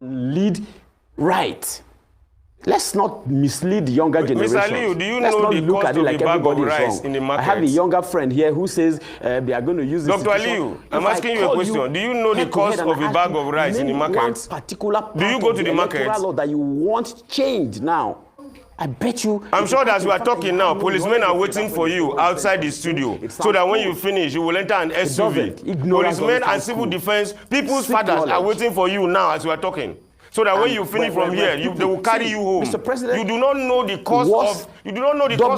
lead right. Let's not mislead the younger generation. Mr. Liu, do you Let's know not the look cost at it of like a bag of everybody is rice wrong. in the market? I have a younger friend here who says they are going to use this. Dr. Liu, I'm asking you a question. Do you know the cost of a bag of rice in the market? One particular part do you go to the market? Law that you want changed now. I bet you. I'm sure that as we are talking now, policemen are waiting for you outside the studio so that when you finish, you will enter an SUV. Policemen and civil defense, people's fathers are waiting for you now as we are talking. So that when you finish from here, they will carry you home. Mr. President, you do not know the cost of energy. You don't know the cost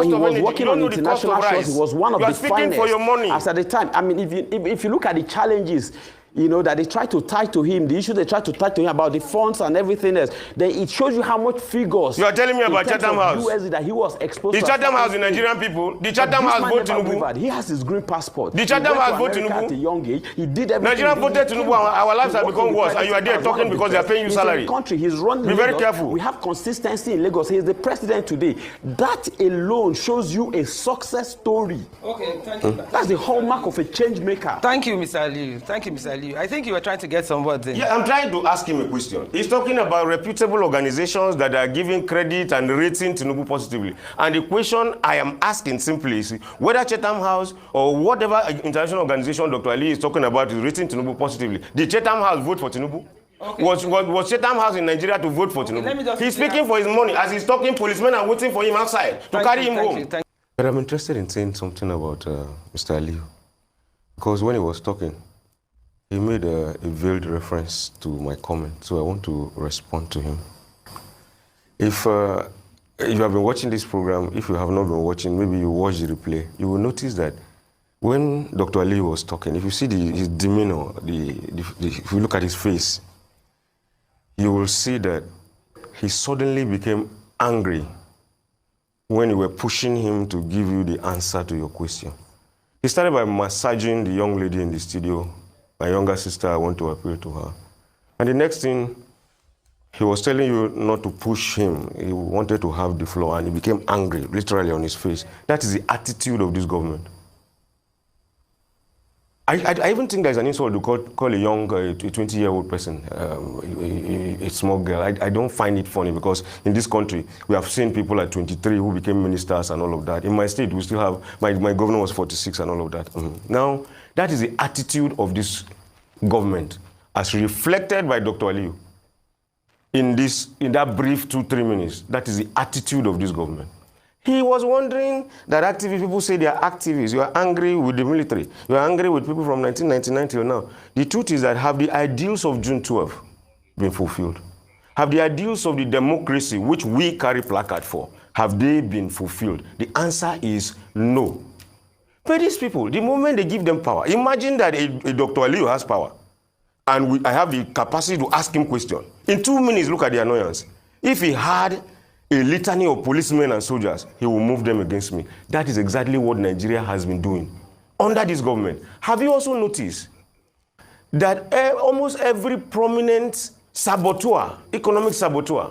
of energy. You don't know the cost of rice. He was one of you are the speaking finest for your money. as at the time. I mean, if you look at the challenges, you know, that they try to tie to him, the issue they try to tie to him about the funds and everything else, then it shows you how much figures. You are telling me about Chatham House. USD that he was exposed the to. Chatham House, the Nigerian people. The Chatham House vote Tinubu. He has his green passport. The Chatham House vote Tinubu. At a young age, he did everything. Nigerian voted Tinubu. Our lives have become worse, and you are there talking because they are paying you salary. Country, he's running. Be very careful. We have consistency in Lagos. He is the president today. That alone shows you a success story. Okay, thank you. That's the hallmark of a change maker. Thank you, Mr. Liu. Thank you, Mr. Liu. I think you were trying to get some words in. Yeah, I'm trying to ask him a question. He's talking about reputable organizations that are giving credit and rating Tinubu positively. And the question I am asking simply is whether Chatham House or whatever international organization Dr. Ali is talking about is rating Tinubu positively. Did Chatham House vote for Tinubu? Okay. Was Chatham House in Nigeria to vote for Tinubu? He's speaking for his money. As he's talking, policemen are waiting for him outside to carry him home. But I'm interested in saying something about Mr. Ali. Because when he was talking, he made a veiled reference to my comment, so I want to respond to him. If you have been watching this program, if you have not been watching, maybe you watch the replay, you will notice that when Dr. Ali was talking, if you see his demeanor, if you look at his face, you will see that he suddenly became angry when you were pushing him to give you the answer to your question. He started by massaging the young lady in the studio. My younger sister, I want to appeal to her. And the next thing, he was telling you not to push him. He wanted to have the floor, and he became angry, literally on his face. That is the attitude of this government. I even think there's an insult to call a young, a 20-year-old person a small girl. I don't find it funny because in this country, we have seen people at 23 who became ministers and all of that. In my state, we still have, my governor was 46 and all of that. Now, that is the attitude of this government as reflected by Dr. Aliu. In that brief 2-3 minutes, that is the attitude of this government. He was wondering that activists, people say they are activists. You are angry with the military. You are angry with people from 1999 till now. The truth is that have the ideals of June 12 been fulfilled? Have the ideals of the democracy, which we carry placard for, have they been fulfilled? The answer is no. But these people, the moment they give them power, imagine that a Dr. Aliu has power, and I have the capacity to ask him questions. In 2 minutes, look at the annoyance. If he had a litany of policemen and soldiers, he will move them against me. That is exactly what Nigeria has been doing under this government. Have you also noticed that almost every prominent saboteur, economic saboteur,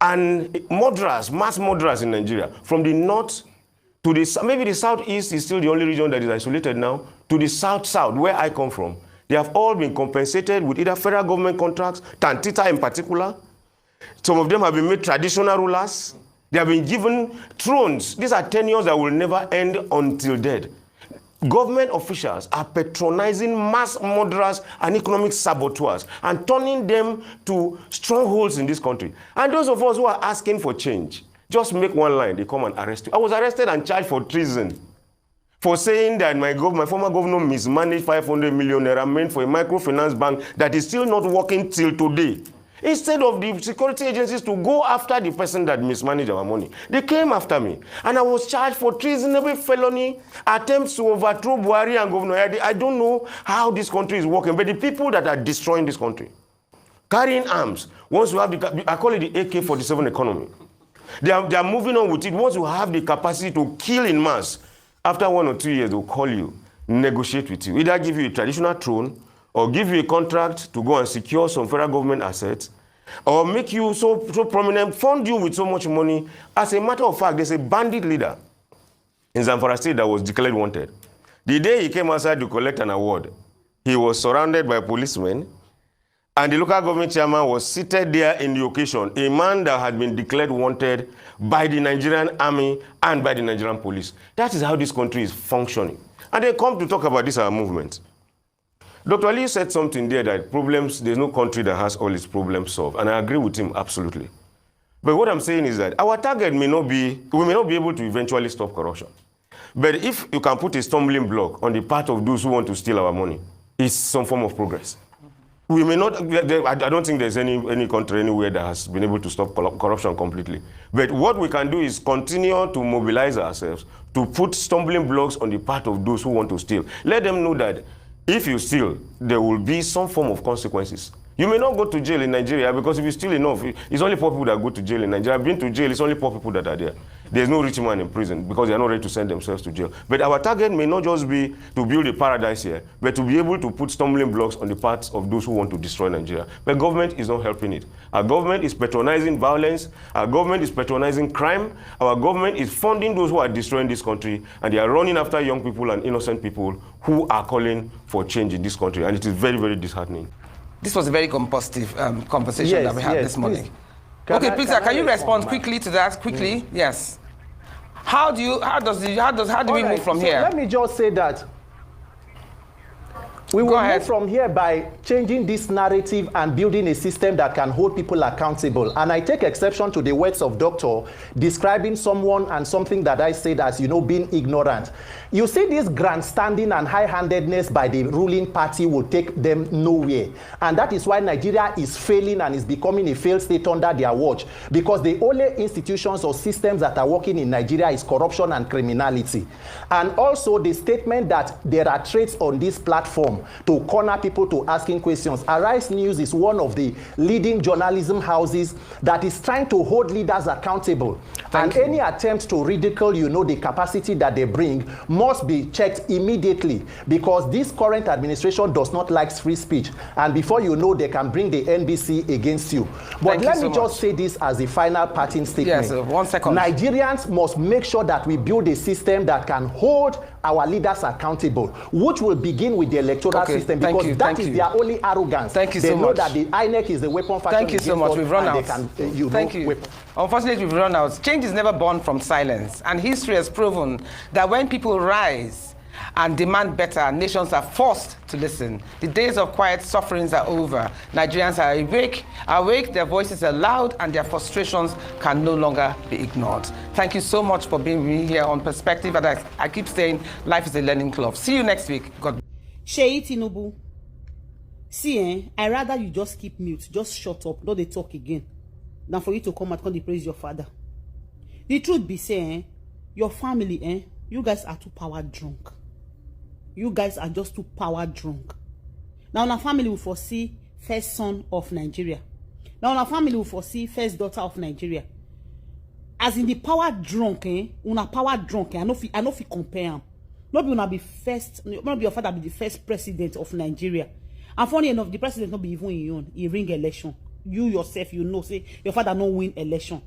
and murderers, mass murderers in Nigeria, from the north to the, maybe the southeast is still the only region that is isolated now, to the south-south, where I come from, they have all been compensated with either federal government contracts, Tantita in particular. Some of them have been made traditional rulers. They have been given thrones. These are tenures that will never end until dead. Government officials are patronizing mass murderers and economic saboteurs and turning them to strongholds in this country. And those of us who are asking for change, just make one line, they come and arrest you. I was arrested and charged for treason for saying that my former governor mismanaged 500 million naira meant for a microfinance bank that is still not working till today. Instead of the security agencies to go after the person that mismanaged our money, they came after me. And I was charged for treasonable felony, attempts to overthrow Buhari and Governor Yadi. I don't know how this country is working, but the people that are destroying this country, carrying arms, once you have I call it the AK-47 economy. They are moving on with it. Once you have the capacity to kill in mass, after 1 or 2 years, they'll call you, negotiate with you. Either give you a traditional throne, or give you a contract to go and secure some federal government assets, or make you so prominent, fund you with so much money. As a matter of fact, there's a bandit leader in Zamfara State that was declared wanted. The day he came outside to collect an award, he was surrounded by policemen, And the local government chairman was seated there in the occasion, a man that had been declared wanted by the Nigerian army and by the Nigerian police. That is how this country is functioning. And they come to talk about this our movement. Dr. Ali said something there that there's no country that has all its problems solved. And I agree with him absolutely. But what I'm saying is that our target we may not be able to eventually stop corruption. But if you can put a stumbling block on the part of those who want to steal our money, it's some form of progress. We may not, I don't think there's any country anywhere that has been able to stop corruption completely. But what we can do is continue to mobilize ourselves to put stumbling blocks on the part of those who want to steal. Let them know that if you steal, there will be some form of consequences. You may not go to jail in Nigeria because if you steal enough, it's only poor people that go to jail in Nigeria. I've been to jail, it's only poor people that are there. There's no rich man in prison because they're not ready to send themselves to jail. But our target may not just be to build a paradise here, but to be able to put stumbling blocks on the parts of those who want to destroy Nigeria. But government is not helping it. Our government is patronizing violence. Our government is patronizing crime. Our government is funding those who are destroying this country, and they are running after young people and innocent people who are calling for change in this country. And it is very, very disheartening. This was a very compositive conversation that we had this morning. Okay, Peter, can you respond quickly to that? Quickly, yes. How do we move from here? Let me just say that we will move from here by changing this narrative and building a system that can hold people accountable. And I take exception to the words of Doctor describing someone and something that I said as, being ignorant. You see, this grandstanding and high-handedness by the ruling party will take them nowhere. And that is why Nigeria is failing and is becoming a failed state under their watch. Because the only institutions or systems that are working in Nigeria is corruption and criminality. And also the statement that there are traits on this platform to corner people to asking questions. Arise News is one of the leading journalism houses that is trying to hold leaders accountable. And any attempt to ridicule, the capacity that they bring must be checked immediately, because this current administration does not like free speech. And before you know, they can bring the NBC against you. But let me just say this as a final parting statement. Yes, 1 second. Nigerians must make sure that we build a system that can hold our leaders accountable, which will begin with the electoral system, because that is their only arrogance. Thank you so much. They know that the INEC is the weapon faction. Thank you so much. We've run out. Thank you. Unfortunately, we've run out. Change is never born from silence, and history has proven that when people rise and demand better, nations are forced to listen. The days of quiet sufferings are over. Nigerians are awake, their voices are loud, and their frustrations can no longer be ignored. Thank you so much for being with me here on Perspective. And I keep saying, life is a learning club. See you next week. God bless. Sheyi Tinubu, see, I rather you just keep mute, just shut up, don't they talk again, than for you to come and come and praise your father. The truth be saying, your family, you guys are too power drunk. You guys are just too power drunk. Now, our family will foresee first son of Nigeria. Now, our family will foresee first daughter of Nigeria. As in the power drunk, una power drunk, I know if you compare them. Not be una be first, not be your father be the first president of Nigeria. And funny enough, the president not be even in your own. He ring election. You yourself, say your father no win election.